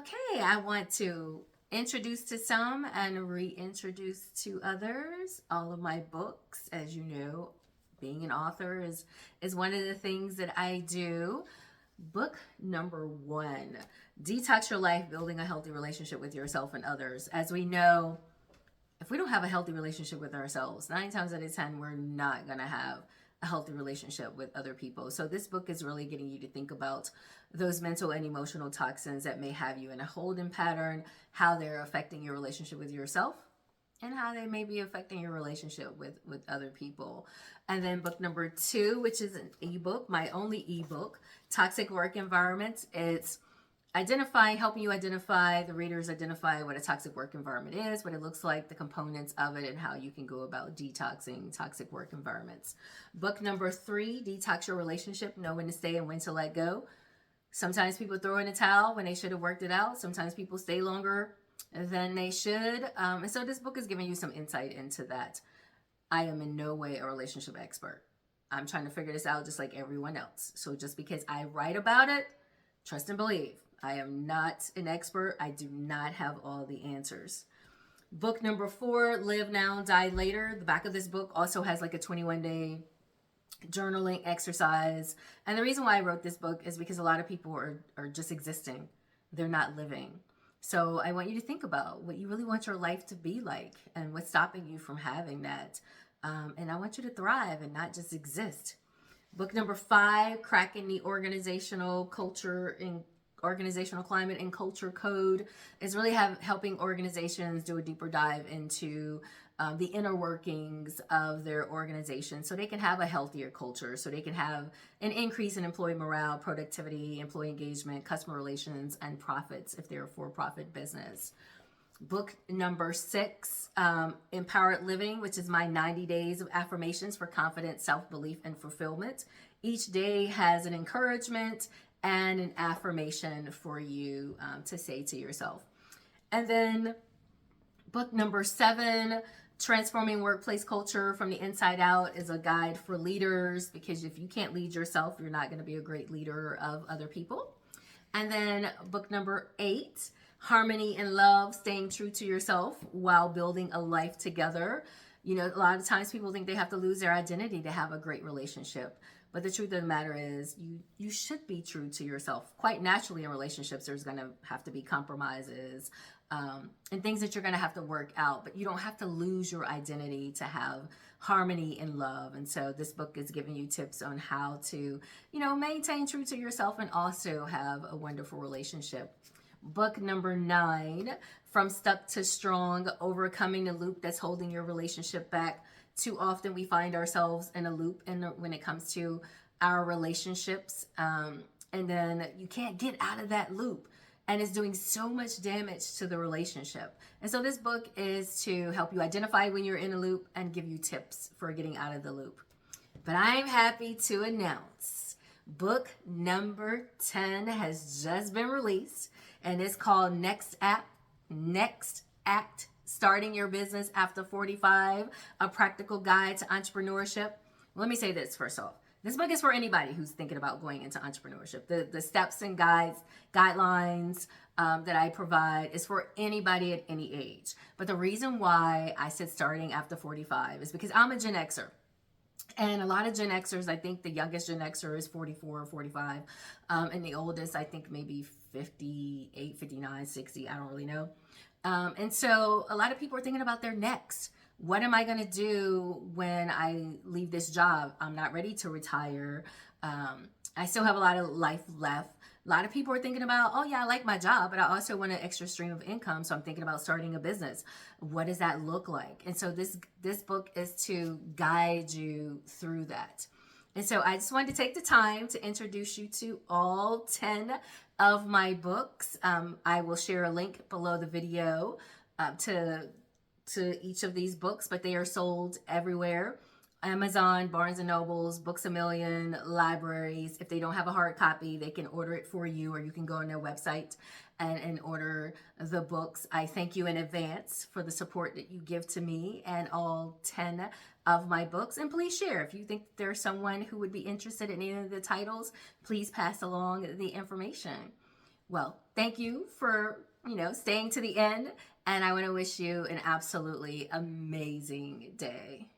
Okay, I want to introduce to some and reintroduce to others all of my books. As you know, being an author is one of the things that I do. Book number one, Detox Your Life, Building a Healthy Relationship with Yourself and Others. As we know, if we don't have a healthy relationship with ourselves, 9 times out of 10, we're not going to have a healthy relationship with other people. So this book is really getting you to think about those mental and emotional toxins that may have you in a holding pattern, how they're affecting your relationship with yourself, and how they may be affecting your relationship with other people. And then book number two, which is an ebook, my only ebook, Toxic Work Environments. It's helping you identify, the readers identify what a toxic work environment is, what it looks like, the components of it, and how you can go about detoxing toxic work environments. Book number three, Detox Your Relationship, Know When to Stay and When to Let Go. Sometimes people throw in a towel when they should have worked it out. Sometimes people stay longer than they should. And so this book is giving you some insight into that. I am in no way a relationship expert. I'm trying to figure this out just like everyone else. So just because I write about it, trust and believe. I am not an expert. I do not have all the answers. Book number four, Live Now, Die Later. The back of this book also has like a 21-day journaling exercise. And the reason why I wrote this book is because a lot of people are just existing. They're not living. So I want you to think about what you really want your life to be like and what's stopping you from having that. And I want you to thrive and not just exist. Book number five, Cracking the Organizational Culture and Organizational Climate and Culture Code, is really helping organizations do a deeper dive into the inner workings of their organization so they can have a healthier culture, so they can have an increase in employee morale, productivity, employee engagement, customer relations, and profits if they're a for-profit business. Book number six, Empowered Living, which is my 90 days of affirmations for confidence, self-belief, and fulfillment. Each day has an encouragement and an affirmation for you to say to yourself. And then book number seven, Transforming Workplace Culture from the Inside Out, is a guide for leaders, because if you can't lead yourself, you're not going to be a great leader of other people. And then book number eight, Harmony and Love, Staying True to Yourself While Building a Life Together. You know, a lot of times people think they have to lose their identity to have a great relationship. But the truth of the matter is you should be true to yourself. Quite naturally in relationships, there's going to have to be compromises and things that you're going to have to work out. But you don't have to lose your identity to have harmony and love. And so this book is giving you tips on how to, maintain true to yourself and also have a wonderful relationship. Book number nine, From Stuck to Strong, Overcoming the Loop That's Holding Your Relationship Back. Too often we find ourselves in a loop when it comes to our relationships. And then you can't get out of that loop. And it's doing so much damage to the relationship. And so this book is to help you identify when you're in a loop and give you tips for getting out of the loop. But I'm happy to announce book number 10 has just been released. And it's called Next Act, Starting Your Business After 45, A Practical Guide to Entrepreneurship. Let me say this first off. This book is for anybody who's thinking about going into entrepreneurship. The steps and guidelines that I provide is for anybody at any age. But the reason why I said starting after 45 is because I'm a Gen Xer. And a lot of Gen Xers, I think the youngest Gen Xer is 44 or 45. And the oldest, I think maybe 58, 59, 60. I don't really know. And so a lot of people are thinking about their next. What am I going to do when I leave this job? I'm not ready to retire. I still have a lot of life left. A lot of people are thinking about, oh yeah, I like my job, but I also want an extra stream of income. So I'm thinking about starting a business. What does that look like? And so this book is to guide you through that. And so I just wanted to take the time to introduce you to all 10 of my books. I will share a link below the video to each of these books, but they are sold everywhere. Amazon, Barnes & Nobles, Books A Million, libraries. If they don't have a hard copy, they can order it for you, or you can go on their website and order the books. I thank you in advance for the support that you give to me and all 10 of my books. And please share. If you think there's someone who would be interested in any of the titles, please pass along the information. Well, thank you for, staying to the end. And I want to wish you an absolutely amazing day.